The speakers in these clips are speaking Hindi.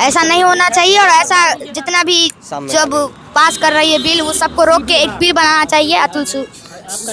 ऐसा नहीं होना चाहिए। और ऐसा जितना भी जब पास कर रही है बिल, वो सबको रोक के एक बिल बनाना चाहिए अतुल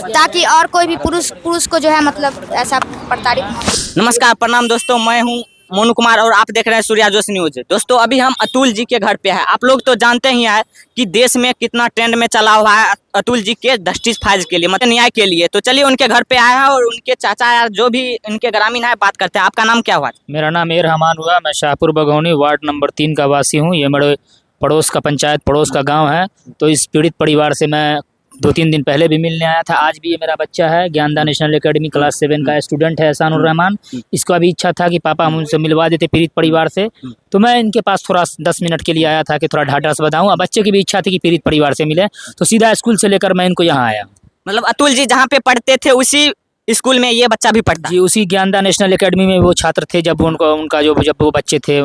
ताकि और कोई भी पुरुष को जो है मतलब ऐसा प्रताड़ित। नमस्कार, प्रणाम दोस्तों, मैं हूं मोनू कुमार और आप देख रहे हैं सूर्या जोश न्यूज। दोस्तों, अभी हम अतुल जी के घर पे हैं। आप लोग तो जानते ही हैं कि देश में कितना ट्रेंड में चला हुआ है अतुल जी के जस्टिस फाइज के लिए, मतलब न्याय के लिए। तो चलिए उनके घर पे आए हैं और उनके चाचा या जो भी इनके ग्रामीण है बात करते हैं। आपका नाम क्या हुआ? मेरा नाम एर रहमान हुआ। मैं शाहपुर बघौनी वार्ड नंबर 3 का वासी हूँ। ये मेरे पड़ोस का पंचायत पड़ोस का गांव है। तो इस पीड़ित परिवार से मैं 2-3 दिन पहले भी मिलने आया था। आज भी ये मेरा बच्चा है, ज्ञानदान नेशनल एकेडमी क्लास 7 का स्टूडेंट है एहसानुर रहमान। इसको अभी इच्छा था कि पापा हम उनसे मिलवा देते पीड़ित परिवार से। तो मैं इनके पास थोड़ा 10 मिनट के लिए आया था कि थोड़ा ढाढ़ा से बताऊँ। बच्चे की भी इच्छा थी कि पीड़ित परिवार से मिले, तो सीधा स्कूल से लेकर मैं इनको यहाँ आया। मतलब अतुल जी जहाँ पे पढ़ते थे उसी स्कूल में ये बच्चा भी पढ़ता? जी, उसी ज्ञानदान नेशनल एकेडमी में वो छात्र थे जब जब वो बच्चे थे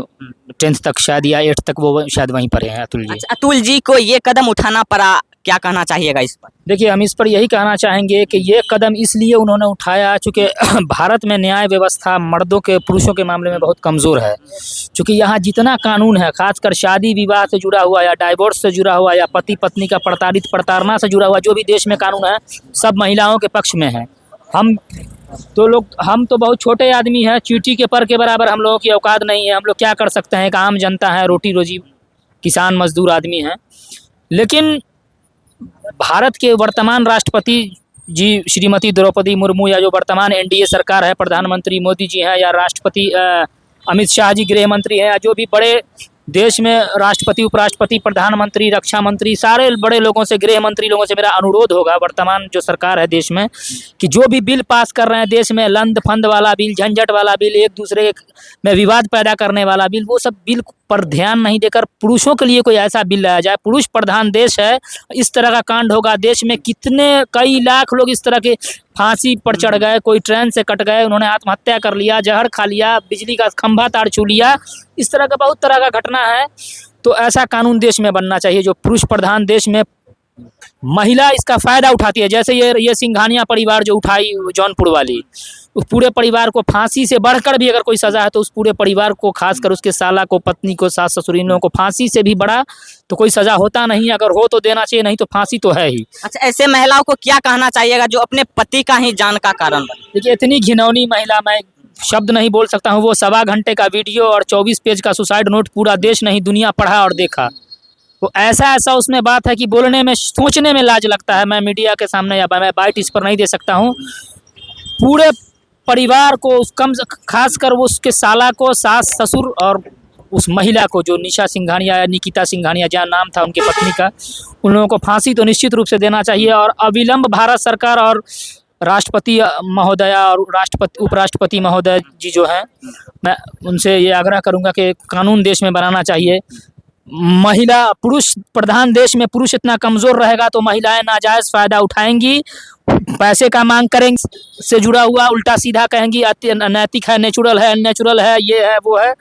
10th तक शायद या 8th तक वो शायद वहीं पढ़े हैं अतुल जी। अच्छा, अतुल जी को ये कदम उठाना पड़ा, क्या कहना चाहिएगा इस पर? देखिए, हम इस पर यही कहना चाहेंगे कि ये कदम इसलिए उन्होंने उठाया चूँकि भारत में न्याय व्यवस्था मर्दों के पुरुषों के मामले में बहुत कमज़ोर है। चूँकि यहाँ जितना कानून है, खासकर शादी विवाह से जुड़ा हुआ या डाइवोर्स से जुड़ा हुआ या पति पत्नी का प्रताड़ना से जुड़ा हुआ जो भी देश में कानून है, सब महिलाओं के पक्ष में है। हम तो बहुत छोटे आदमी हैं, चींटी के पर के बराबर हम लोगों की औकात नहीं है। हम लोग क्या कर सकते हैं? एक आम जनता है, रोटी रोजी किसान मजदूर आदमी हैं। लेकिन भारत के वर्तमान राष्ट्रपति जी श्रीमती द्रौपदी मुर्मू या जो वर्तमान एनडीए सरकार है, प्रधानमंत्री मोदी जी हैं या राष्ट्रपति अमित शाह जी गृह मंत्री हैं, या जो भी बड़े देश में राष्ट्रपति उपराष्ट्रपति प्रधानमंत्री रक्षा मंत्री सारे बड़े लोगों से, गृह मंत्री लोगों से मेरा अनुरोध होगा वर्तमान जो सरकार है देश में, कि जो भी बिल पास कर रहे हैं देश में, लंद फंद वाला बिल, झंझट वाला बिल, एक दूसरे में विवाद पैदा करने वाला बिल, वो सब बिल पर ध्यान नहीं देकर पुरुषों के लिए कोई ऐसा बिल लाया जाए। पुरुष प्रधान देश है, इस तरह का कांड होगा देश में कितने कई लाख लोग इस तरह के फांसी पर चढ़ गए, कोई ट्रेन से कट गए, उन्होंने आत्महत्या कर लिया, जहर खा लिया, बिजली का खंभा तार छू लिया, इस तरह का बहुत तरह का घटना है। तो ऐसा कानून देश में बनना चाहिए जो पुरुष प्रधान देश में महिला इसका फायदा उठाती है। जैसे ये सिंघानिया परिवार जो उठाई जौनपुर वाली, उस पूरे परिवार को फांसी से बढ़कर भी अगर कोई सजा है तो उस पूरे परिवार को, खासकर उसके साला को, पत्नी को, सास ससुर, इन लोगों को फांसी से भी बड़ा तो कोई सजा होता नहीं। अगर हो तो देना चाहिए, नहीं तो फांसी तो है ही। अच्छा, ऐसे महिलाओं को क्या कहना चाहिएगा जो अपने पति का ही जान का कारण बने? देखिए, इतनी घिनौनी महिला, मैं शब्द नहीं बोल सकता हूँ। वो 1.25 घंटे का वीडियो और 24 पेज का सुसाइड नोट पूरा देश नहीं दुनिया पढ़ा और देखा। तो ऐसा उसमें बात है कि बोलने में, सोचने में लाज लगता है। मैं मीडिया के सामने या मैं बाइट इस पर नहीं दे सकता हूँ। पूरे परिवार को, खासकर वो उसके साला को, सास ससुर और उस महिला को जो निशा सिंघानिया या निकिता सिंघानिया जहाँ नाम था उनकी पत्नी का, उन लोगों को फांसी तो निश्चित रूप से देना चाहिए। और अविलंब भारत सरकार और राष्ट्रपति महोदया और उपराष्ट्रपति महोदय जी जो हैं, मैं उनसे ये आग्रह करूँगा कि कानून देश में बनाना चाहिए। पुरुष प्रधान देश में पुरुष इतना कमज़ोर रहेगा तो महिलाएं नाजायज़ फ़ायदा उठाएंगी, पैसे का मांग करेंगे, से जुड़ा हुआ उल्टा सीधा कहेंगी अनैतिक है, नेचुरल है, अननेचुरल है, ये है वो है,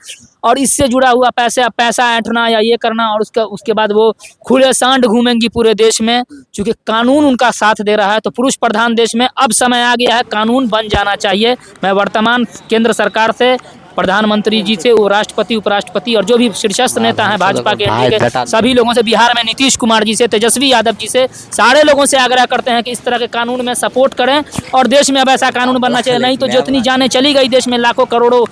और इससे जुड़ा हुआ पैसा ऐंठना या ये करना, और उसके बाद वो खुले सांड घूमेंगी पूरे देश में। क्योंकि कानून उनका साथ दे रहा है। तो पुरुष प्रधान देश में अब समय आ गया है, कानून बन जाना चाहिए। मैं वर्तमान केंद्र सरकार से, प्रधानमंत्री जी से, वो राष्ट्रपति उपराष्ट्रपति और जो भी शीर्षस्थ नेता हैं भाजपा के सभी लोगों से, बिहार में नीतीश कुमार जी से, तेजस्वी यादव जी से, सारे लोगों से आग्रह करते हैं कि इस तरह के कानून में सपोर्ट करें और देश में अब ऐसा कानून बनना चाहिए। नहीं तो जितनी जानें चली गई देश में, लाखों करोड़ों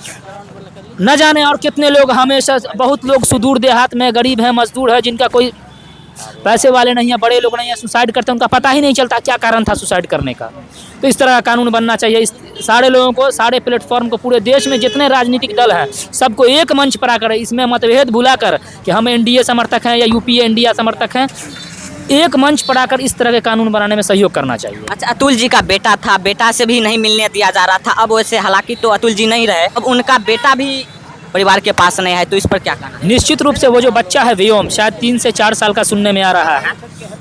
न जाने और कितने लोग, हमेशा बहुत लोग सुदूर देहात में गरीब हैं, मजदूर है, जिनका कोई पैसे वाले नहीं है, बड़े लोग नहीं है, सुसाइड करते हैं, उनका पता ही नहीं चलता क्या कारण था सुसाइड करने का। तो इस तरह का कानून बनना चाहिए। इस सारे लोगों को, सारे प्लेटफॉर्म को, पूरे देश में जितने राजनीतिक दल हैं सबको एक मंच पर आकर, इसमें मतभेद भुलाकर कि हम एनडीए समर्थक हैं या यूपीए इंडिया समर्थक हैं, एक मंच पर आकर इस तरह के कानून बनाने में सहयोग करना चाहिए। अच्छा, अतुल जी का बेटा था, बेटा से भी नहीं मिलने दिया जा रहा था। अब वैसे हालांकि तो अतुल जी नहीं रहे, अब उनका बेटा भी परिवार के पास नहीं है, तो इस पर क्या कहना है? निश्चित रूप से वो जो बच्चा है व्योम, शायद 3 से 4 साल का सुनने में आ रहा है,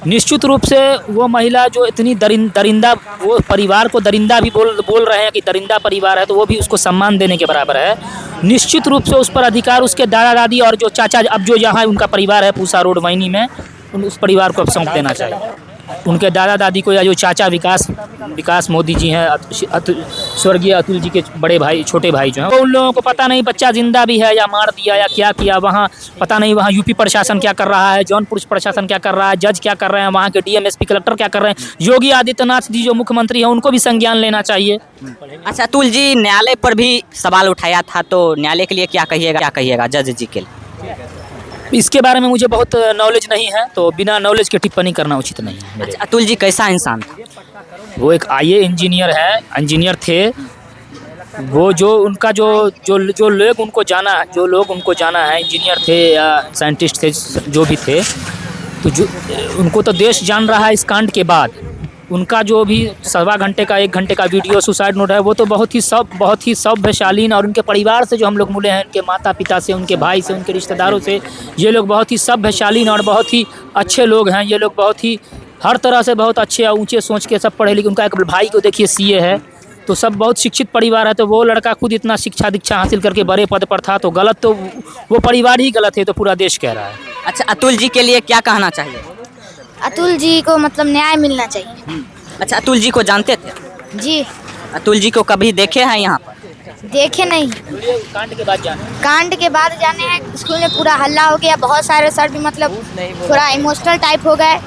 निश्चित रूप से वो महिला जो इतनी दरिंदा, वो परिवार को दरिंदा भी बोल रहे हैं कि दरिंदा परिवार है, तो वो भी उसको सम्मान देने के बराबर है। निश्चित रूप से उस पर अधिकार उसके दादा दादी और जो चाचा, अब जो यहाँ उनका परिवार है पूसा रोड वैनी में, उस परिवार को अब सौंप देना चाहिए। उनके दादा दादी को या जो चाचा विकास मोदी जी हैं, स्वर्गीय अतुल जी के बड़े भाई छोटे भाई जो हैं, तो उन लोगों को पता नहीं बच्चा जिंदा भी है या मार दिया या क्या किया। वहाँ पता नहीं वहाँ यूपी प्रशासन क्या कर रहा है, जौनपुर प्रशासन क्या कर रहा है, जज क्या कर रहे हैं, वहाँ के डीएम एसपी कलेक्टर क्या कर रहे हैं। योगी आदित्यनाथ जी जो मुख्यमंत्री हैं उनको भी संज्ञान लेना चाहिए। अच्छा अतुल जी, न्यायालय पर भी सवाल उठाया था, तो न्यायालय के लिए क्या कहिएगा जज जी के लिए? इसके बारे में मुझे बहुत नॉलेज नहीं है, तो बिना नॉलेज के टिप्पणी करना उचित नहीं है मेरे। अच्छा अतुल जी कैसा इंसान था? वो एक आईए इंजीनियर थे। वो जो उनका जो लोग उनको जाना है, इंजीनियर थे या साइंटिस्ट थे, जो भी थे, तो जो उनको तो देश जान रहा है। इस कांड के बाद उनका जो भी 1.25 घंटे का 1 घंटे का वीडियो सुसाइड नोट है, वो तो बहुत ही सभ्यशालीन, और उनके परिवार से जो हम लोग मिले हैं, उनके माता पिता से, उनके भाई से, उनके रिश्तेदारों से, ये लोग बहुत ही सभ्यशालीन और बहुत ही अच्छे लोग हैं। ये लोग बहुत ही हर तरह से बहुत अच्छे और ऊँचे सोच के सब पढ़े लिखे। उनका एक भाई को देखिए सीए है, तो सब बहुत शिक्षित परिवार है। तो वो लड़का खुद इतना शिक्षा दीक्षा हासिल करके बड़े पद पर था, तो गलत तो वो परिवार ही गलत है, तो पूरा देश कह रहा है। अच्छा अतुल जी के लिए क्या कहना चाहिए? अतुल जी को मतलब न्याय मिलना चाहिए। अच्छा अतुल जी को जानते थे? जी। अतुल जी को कभी देखे हैं यहाँ पर? देखे नहीं, कांड के बाद जाने हैं। स्कूल में पूरा हल्ला हो गया, बहुत सारे सर भी मतलब थोड़ा इमोशनल टाइप हो गए।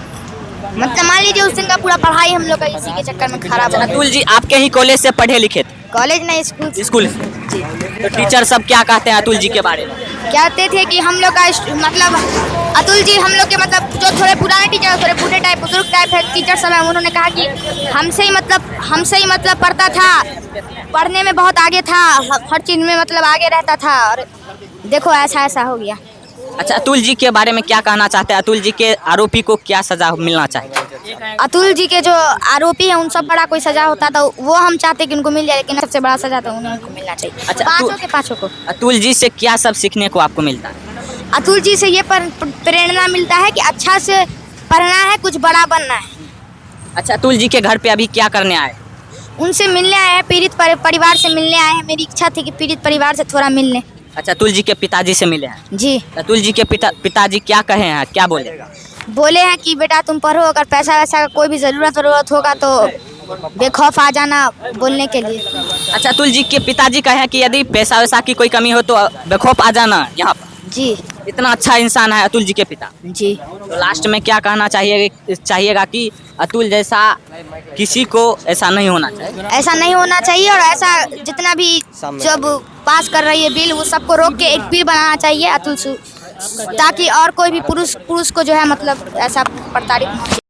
मतलब मान लीजिए उस दिन का पूरा पढ़ाई हम लोग का इसी के चक्कर में खराब हो गया। अतुल जी आपके ही कॉलेज से पढ़े लिखे थे? कॉलेज नहीं, स्कूल से। जी। तो टीचर सब क्या कहते हैं अतुल जी के बारे में? कहते थे कि हम लोग का मतलब अतुल जी हम लोग के मतलब जो थोड़े पुराने टीचर, थोड़े बूढ़े टाइप, बुजुर्ग टाइप है टीचर सब हैं, उन्होंने कहा कि हमसे ही मतलब पढ़ता था, पढ़ने में बहुत आगे था, हर चीज़ में मतलब आगे रहता था, और देखो ऐसा हो गया। अच्छा अतुल जी के बारे में क्या कहना चाहते हैं? अतुल जी के आरोपी को क्या सजा मिलना चाहिए? अतुल जी के जो आरोपी हैं उन सब बड़ा कोई सजा होता तो वो हम चाहते कि उनको मिल जाए, लेकिन सबसे बड़ा सजा तो उनको मिलना चाहिए। अच्छा, पाँचों को। अतुल जी से क्या सब सीखने को आपको मिलता है? अतुल जी से ये प्रेरणा मिलता है कि अच्छा से पढ़ना है, कुछ बड़ा बनना है। अच्छा अतुल जी के घर पे अभी क्या करने आए? उनसे मिलने आए हैं, पीड़ित परिवार से मिलने आए हैं। मेरी इच्छा थी कि पीड़ित परिवार से थोड़ा मिल लें। अच्छा अतुल जी के पिताजी से मिले हैं? जी। अतुल जी के पिताजी क्या कहे हैं, क्या बोले हैं कि बेटा तुम पढ़ो, अगर पैसा वैसा का कोई भी ज़रूरत होगा तो बेखौफ आ जाना बोलने के लिए। अच्छा अतुल जी के पिताजी कहे कि यदि पैसा वैसा की कोई कमी हो तो बेखौफ आ जाना यहाँ पर? जी। इतना अच्छा इंसान है अतुल जी के पिता। जी। तो लास्ट में क्या कहना चाहिएगा कि अतुल जैसा किसी को ऐसा नहीं होना चाहिए? ऐसा नहीं होना चाहिए, और ऐसा जितना भी जब पास कर रही है बिल, वो सबको रोक के एक बिल बनाना चाहिए अतुल, ताकि और कोई भी पुरुष को जो है मतलब ऐसा प्रताड़ित